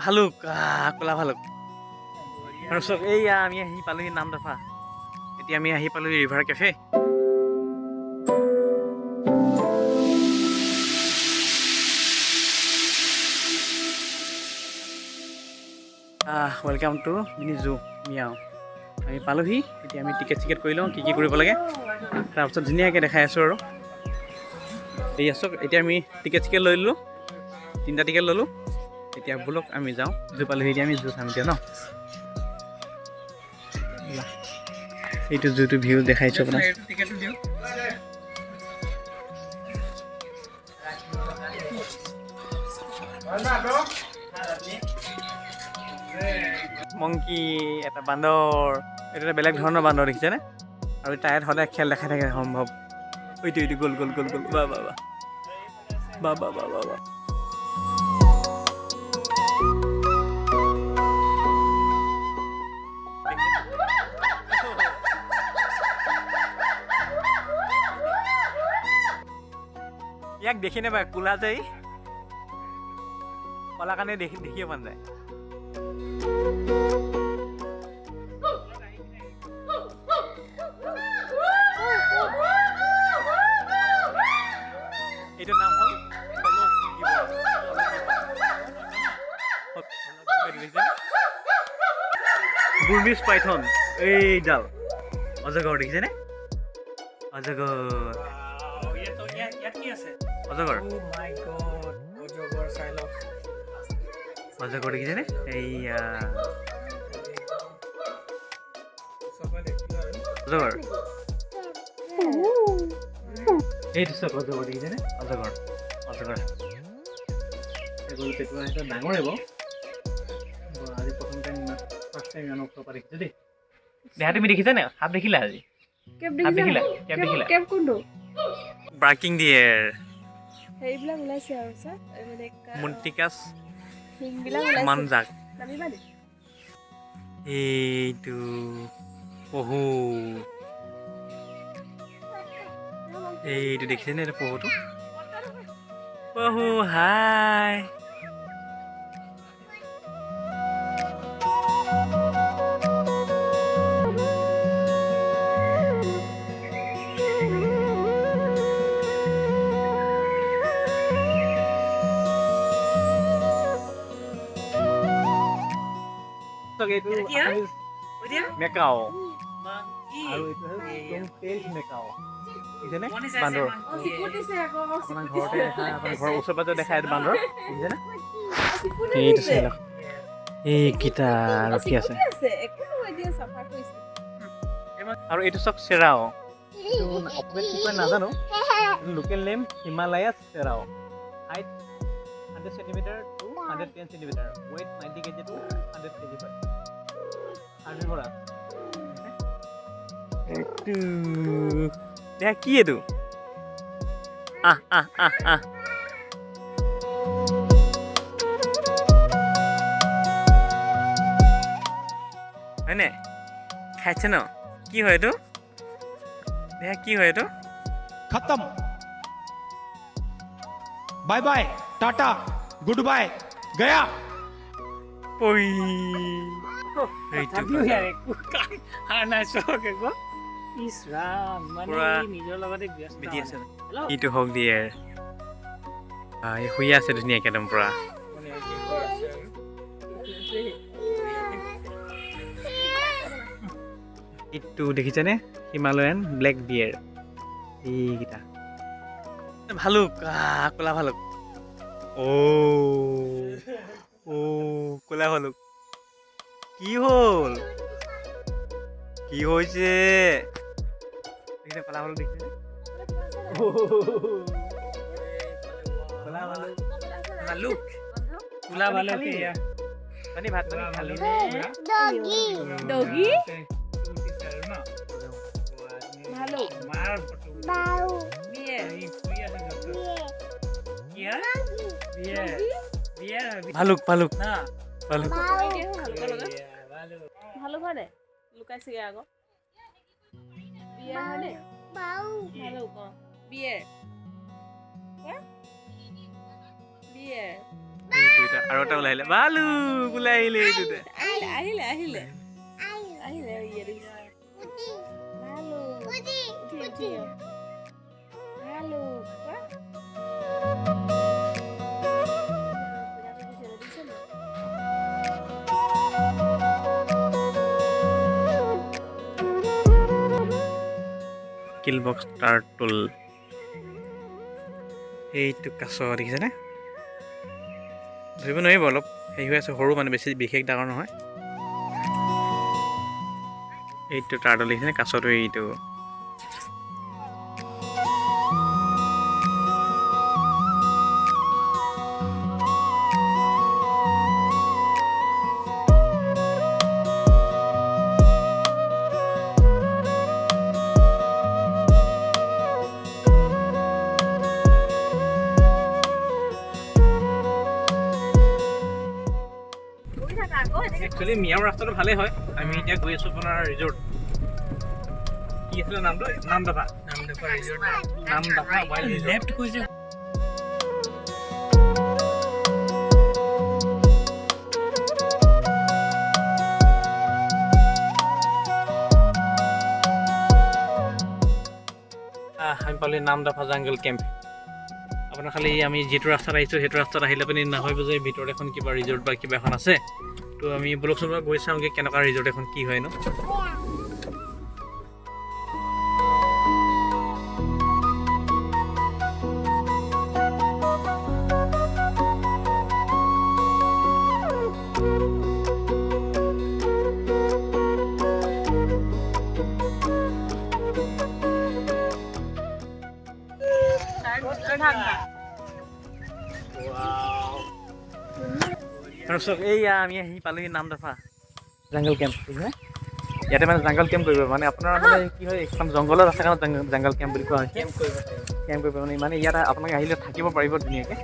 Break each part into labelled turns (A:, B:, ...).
A: ভালুক কলা ভালুক আৰু চব এইয়া আমি আহি পালোহি নামদফা এতিয়া আমি আহি পালোহি river cafe welcome to mini zoo Miao আমি পালোহি এতিয়া আমি টিকেট কৰি লওঁ কি কৰিব লাগে তাৰপিছত ধুনীয়াকৈ দেখাই আছোঁ আৰু এই আছোঁ এতিয়া আমি টিকেট লৈ ল'লোঁ 3টা টিকেট ল'লোঁ এতিয়া ব'লক আমি যাওঁ জু পালোহি এতিয়া আমি জু চাম এতিয়া ন এইটো জুটো ভিউ দেখাইছোঁ আপোনাক মংকি এটা বান্দৰ এইটো এটা বেলেগ ধৰণৰ বান্দৰ দেখিছেনে আৰু তাইত সদায় খেল দেখাই থাকে সম্ভৱ এইটো গ'ল বা ইয়াক দেখি নাপায় কোলা যায় কলা কাৰণে দেখিয়ে পোৱা যায় এইটোৰ নাম হ'ল বুৰ্মিজ পাইথন এইডাল অজগৰ দেখিছেনে অজগৰ অজগৰ দেখিছেনে এইয়া অজগৰ এইটো চব অজগৰ দেখিছেনে অজগৰ এইবোৰ পেটুৱা এটা ডাঙৰ হ'ব আজি প্ৰথম টাইম ফাৰ্ষ্ট টাইম ইমান ওচৰৰ পৰা দেখিছোঁ দেই দেহা তুমি দেখিছানে সাপ দেখিলা আজি কেপ দেখিলা কেপ কোনটো ব্ৰাকিং ডিয়েৰ
B: সেইবিলাক ওলাইছে আৰু স্যাৰ মানে
A: মন্টিকাছ
B: হিংবিলাক ওলাইছে
A: মানজাক
B: নামিবা নি
A: এইটো পহু এইটো দেখিছেনে এইটো পহুটো পহু হাই মেকাও আৰু এইটো হ'ল মেকাও দেখিছেনে বান্দৰ আপোনাৰ ঘৰতে দেখা আপোনাৰ ঘৰৰ ওচৰে পাজৰে দেখা এইটো বান্দৰ দেখিছেনে এইটো চাই লওক এইকেইটা ৰখি আছে আৰু এইটো চাওক চেৰাও এইটো অসমীয়াত কি কয় নাজানো লোকেল নেম হিমালয়াছ চেৰাও height 100 cm to 110 cm weight 90 kg to 100 kg হয় আৰু বৰা এইটো দেখ কি এইটো হয়নে খাইছে ন কি হয় এইটো দেখ কি হয় এইটো
C: खत्म bye bye tata goodbye गया
A: ওই এইটো হওক দিয়ে শুই আছে ধুনীয়াকৈ একদম পুৰা এইটো দেখিছেনে হিমালয়ান ব্লেক বিয়েৰ এইকেইটা ভালুক কলা ভালুক কলা ভালুক কি হ'ল কি হৈছে দেখিছে কলা ভালুক দেখিছে ভালুক কলা ভালুক মানে ভাত খালি
B: ডগি ভালুক
A: ভালুক ভালুক ভালুক
B: ভালুক হয় দে লুকাইছেগে আকৌ বিয়েৰ হয় দে ভালুক বিয়েৰ বিয়েৰ
A: এইটো এটা আৰু এটা ওলাই আহিলে ভালুক ওলাই আহিলে এইটোতে
B: আহিলে আহিলে আহিলে ইয়ে দেখিছে ভালুক উঠি উঠি ভালুক
A: কিল বক্স টাৰ্টল এইটো কাছ দেখিছেনে ধৰিব নোৱাৰিব অলপ হেৰি হৈ আছে সৰু মানে বেছি বিশেষ ডাঙৰ নহয় এইটো টাৰ্টল দেখিছেনে কাছটো এইটো একচুৱেলি মিয়াও ৰাস্তাটো ভালেই হয় আমি এতিয়া গৈ আছোঁ আপোনাৰ ৰিজৰ্ট কি আছিলে নামটো নামদাফা ৰিজৰ্ট নামদাফা লেফ্ট কৈছে আমি পালোঁ নামদাফা জাংগল কেম্প আপোনাৰ খালি আমি যিটো ৰাস্তাত আহিছোঁ সেইটো ৰাস্তাত আহিলে আপুনি নাভাবিব যে ভিতৰত এখন কিবা ৰিজৰ্ট বা কিবা এখন আছে তো আমি বলকচোন গৈ চাওঁগৈ কেনেকুৱা ৰিজৰ্ট এখন কি হয় ন আৰু চব এইয়া আমি আহি পালোহি নামদাফা জাংগল কেম্প ইয়াতে মানে জাংগল কেম্প কৰিব মানে আপোনাৰ মানে কি হয় এখন জংঘলত আছে কাৰণে জাংগল কেম্প বুলি কোৱা হয় কেম্প কৰিব মানে ইয়াত আপোনালোকে আহিলে থাকিব পাৰিব ধুনীয়াকৈ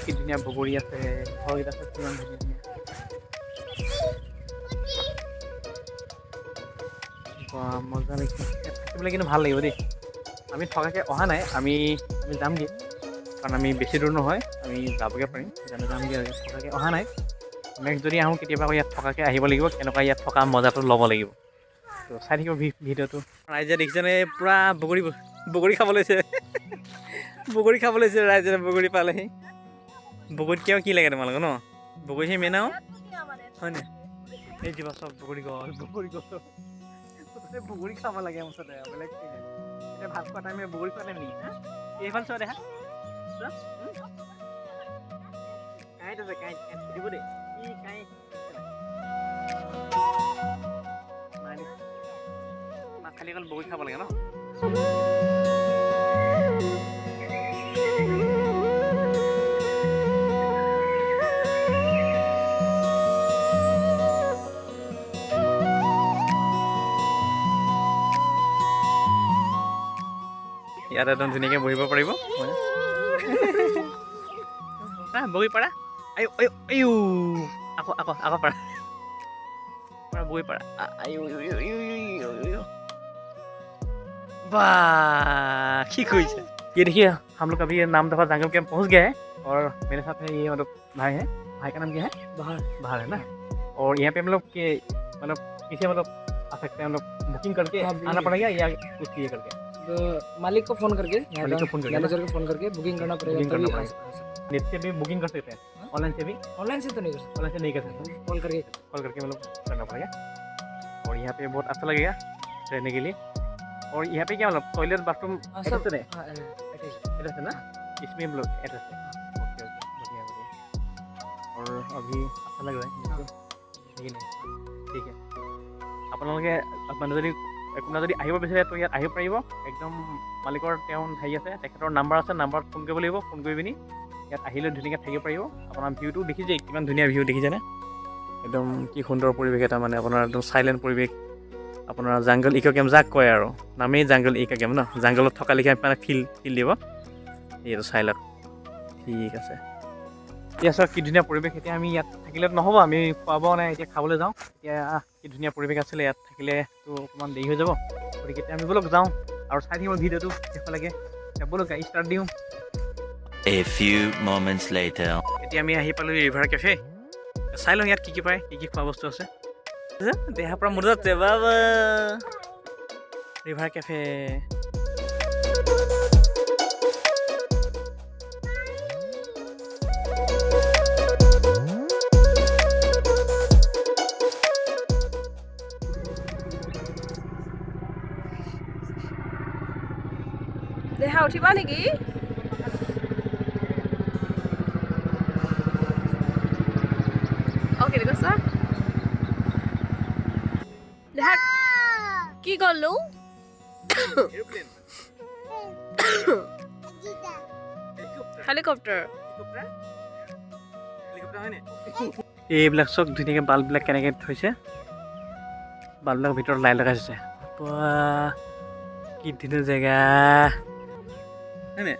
A: কি ধুনীয়া বগৰী আছে ঘৰকেইটা আছে কিমান ধুনীয়া ধুনীয়া মজা লাগিছে থাকিবলৈ কিন্তু ভাল লাগিব দেই আমি থকাকৈ অহা নাই আমি যামগৈ কাৰণ আমি বেছি দূৰ নহয় আমি যাবগৈ পাৰিম সেইকাৰণে যামগৈ আৰু থকাকৈ অহা নাই নেক্সট যদি আহোঁ কেতিয়াবা আকৌ ইয়াত থকাকৈ আহিব লাগিব কেনেকুৱা ইয়াত থকা মজাটো ল'ব লাগিব তো চাই থাকিব ভিডিঅ'টো ৰাইজে দেখিছেনে পূৰা বগৰী খাব লৈছে ৰাইজে বগৰী পালেহি বগৰীত কিয় কি লাগে তোমালোকৰ ন বগৰীহে মেইন আৰু হয়নে এই যিবা চব বগৰী গছ বগৰী খাব লাগে মুঠতে বেলেগ এতিয়া ভাত খোৱা টাইমে বগৰী খোৱা টাইম নেকি এইফালে চোৱা দেখা কাঁইট আছে কাঁইট দিব দেই কি কাঁইট খালি অকল বগৰী খাব লাগে ন ইয়াত একদম ধুনীয়াকৈ বহিব পাৰিব বগী পাৰা আয়ো আয়ো আয়ো আকৌ পাৰা বগী পাৰা আয়ো वाह ठीक हुई है। ये देखिए हम लोग अभी नामदफा जंगल कैंप पहुंच गए हैं और मेरे साथ है ये मतलब भाई है भाई का नाम क्या है बाहर है ना और यहाँ पे हम लोग के मतलब किसी मतलब आ सकते हैं हम लोग बुकिंग करके आना पड़ेगा या कुछ ये करके
D: तो मालिक को फोन करके
A: मैनेजर
D: को फोन करके बुकिंग करना पड़ेगा
A: नेट से भी बुकिंग कर सकते हैं ऑनलाइन से भी
D: ऑनलाइन से तो नहीं कर सकते
A: ऑनलाइन से नहीं कर सकते
D: कॉल करके
A: मतलब करना पड़ेगा और यहाँ पे बहुत अच्छा लगेगा रहने के लिए और यहाँ पे क्या मतलब टॉयलेट बाथरूम
D: सब
A: है एड्रेस है ना इसमें हम लोग एड्रेस है ओके बढ़िया और अभी अच्छा लग रहा है ठीक है আপোনালোকে যদি কোনোবা যদি আহিব বিচাৰে তো ইয়াত আহিব পাৰিব একদম মালিকৰ তেওঁ হেৰি আছে তেখেতৰ নাম্বাৰ আছে নাম্বাৰত ফোন কৰিব লাগিব ফোন কৰি পিনি ইয়াত আহিলে ধুনীয়াকৈ থাকিব পাৰিব আপোনাৰ ভিউটো দেখিছে কিমান ধুনীয়া ভিউ দেখিছেনে একদম কি সুন্দৰ পৰিৱেশ এটা মানে আপোনাৰ একদম চাইলেণ্ট পৰিৱেশ আপোনাৰ জাংগল ইক' কেম্প যাক কয় আৰু নামেই জাংগল ইক' কেম্প ন জাংগলত থকা লেখীয়া মানে ফিল দিব এইটো চাই লওক ঠিক আছে এতিয়া চাওক কি ধুনীয়া পৰিৱেশ এতিয়া আমি ইয়াত থাকিলে নহ'ব আমি খোৱা বোৱা নাই এতিয়া খাবলৈ যাওঁ এতিয়া কি ধুনীয়া পৰিৱেশ আছিলে ইয়াত থাকিলেতো অকণমান দেৰি হৈ যাব গতিকে এতিয়া আমি ব'লক যাওঁ আৰু চাই থাকিব ভিডিঅ'টো শেষলৈকে এতিয়া ব'লক গাড়ী ষ্টাৰ্ট দিওঁ
E: A few moments later.
A: এতিয়া আমি আহি পালোঁ ৰিভাৰ কেফে। চাই লওঁ ইয়াত কি কি পায়, কি কি খোৱা বস্তু আছে। দেহাৰ পৰা মোৰ যাচ্ছে বাবা ৰিভাৰ কেফে।
B: দেহা উঠিবা নেকি? অ'কে কৈছা দেহা কি গ'লো হেলিকপ্টাৰ
A: এইবিলাক চব ধুনীয়াকৈ বাল্ববিলাক কেনেকৈ থৈছে, বাল্ববিলাকৰ ভিতৰত লাইট লগাইছে। কি ধুনীয়া জেগা হয়নে?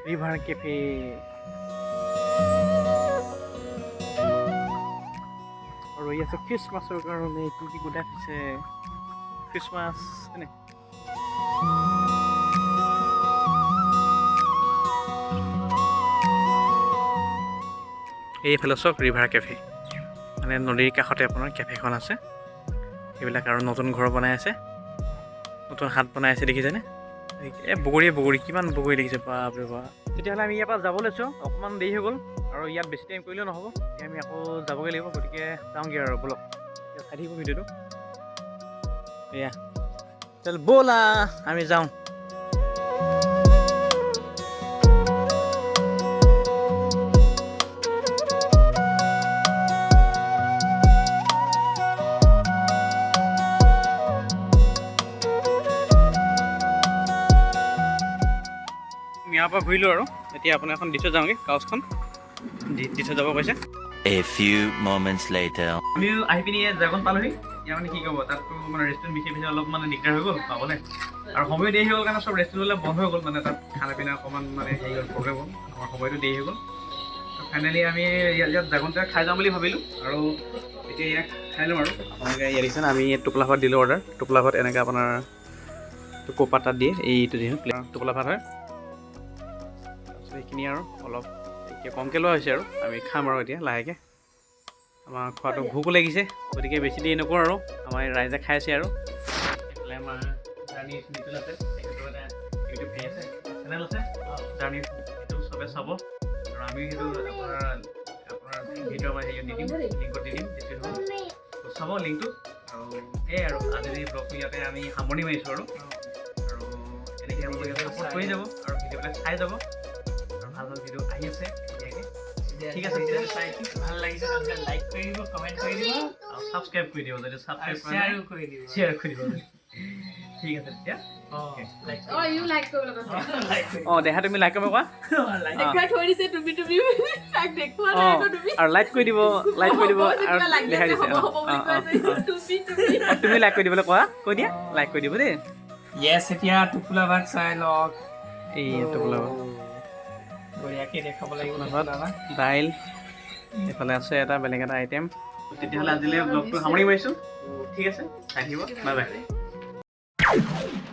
A: ৰিভাৰ কেফে আৰু ইয়াত খ্ৰীষ্টমাছৰ কাৰণে কি কি গোটাই থৈছে। খ্ৰীষ্টমাছ হয়নে? এইফালে চাওক ৰিভাৰ কেফে, মানে নদীৰ কাষতে আপোনাৰ কেফেখন আছে। এইবিলাক আৰু নতুন ঘৰ বনাই আছে, নতুন হাট বনাই আছে দেখিছেনে? বগৰী কিমান বগৰী দেখিছে বাপৰে বাপ। তেতিয়াহ'লে আমি ইয়াৰ পৰা যাব লৈছোঁ, অকণমান দেৰি হৈ গ'ল আৰু ইয়াত বেছি টাইম কৰিলেও নহ'ব। এতিয়া আমি আকৌ যাবগৈ লাগিব, গতিকে যাওঁগৈ আৰু ব'লক। এতিয়া চাই থাকিব ভিডিঅ'টো। এয়া চল ব'লা আমি যাওঁ। ইয়াৰ পৰা ঘূৰিলোঁ আৰু এতিয়া আপোনাৰ এখন দি থৈ যাওঁগৈ, কাউচখন দি থৈ যাব কৈছে।
E: A few moments later.
A: আমি আহি পিনি জাগন পালোহি। এতিয়া মানে কি ক'ব, তাততো মানে ৰেষ্টুৰেণ্ট বিশেষ অলপ মানে দিগদাৰ হৈ গ'ল পাবলৈ, আৰু সময় দেৰি হৈ গ'ল কাৰণে চব ৰেষ্টুৰেণ্টবিলাক বন্ধ হৈ গ'ল। মানে তাত খানা পিনা অকণমান মানে হেৰি হ'ল, প্ৰব্লেম হ'ল, আমাৰ সময়টো দেৰি হৈ গ'ল। ফাইনেলি আমি ইয়াত জাগনতে খাই যাওঁ বুলি ভাবিলোঁ, আৰু এতিয়া ইয়াত খাই লওঁ আৰু। আপোনালোকে ইয়াত দেখিছেনে, আমি টোপোলা ভাত দিলোঁ অৰ্ডাৰ। টোপোলা ভাত এনেকৈ আপোনাৰ কোপাত তাত দিয়ে, এইটো যিহেতু টোপোলা ভাত হয়। সেইখিনি আৰু অলপ এতিয়া কমকৈ লোৱা হৈছে আৰু আমি খাম আৰু এতিয়া লাহেকৈ। আমাৰ খোৱাটো ভোকো লাগিছে, গতিকে বেছি দেৰি নকৰোঁ আৰু আমাৰ ৰাইজে খাই আছে। আৰু এইফালে আমাৰ জাৰ্ণি নিটুল আছে, তেখেতৰ এটা ইউটিউব হেৰি আছে, চেনেল আছে জাৰ্ণি, সেইটো চবে চাব। আৰু আমি সেইটো আপোনাৰ ভিডিঅ' আমাৰ হেৰিত দি দিম, লিংকত দি দিম, চাব লিংকটো। আৰু সেয়াই আৰু আজি ব্লগটো ইয়াতে আমি সামৰণি মাৰিছোঁ আৰু এনেকৈ আপোনালোকে ছাপোৰ্ট কৰি যাব আৰু ভিডিঅ'বিলাক চাই যাব। ভাল ভাল ভিডিঅ' আহি আছে ধুনীয়াকৈ। ঠিক আছে, ভাল লাগিছে লাইক কৰি দিব, কমেণ্ট কৰি দিব, আৰু ছাবস্ক্ৰাইব কৰি দিব, যদি ছাবস্ক্ৰাইব কৰি দিব, শ্বেয়াৰ কৰি দিব। ঠিক আছে তেতিয়া। দেহা তুমি লাইক কৰিব কোৱা। আৰু লাইক কৰি দিব, লাইক কৰি দিব, আৰু দেখাই দিছে তুমি লাইক কৰি দিবলৈ কোৱা, কৈ দিয়া লাইক কৰি দিব দেই।
D: Yes, এতিয়া টোপোলা ভাত চাই লওক।
A: এই টোপোলা ভাত
D: বঢ়িয়াকৈ দেখাব লাগিব।
A: দাইল, এইফালে আছে এটা বেলেগ এটা আইটেম। তেতিয়াহ'লে আজিলৈ ব্লগটো সামৰি মাৰিছোঁ। ঠিক আছে, চাই থাকিব, বাই বাই।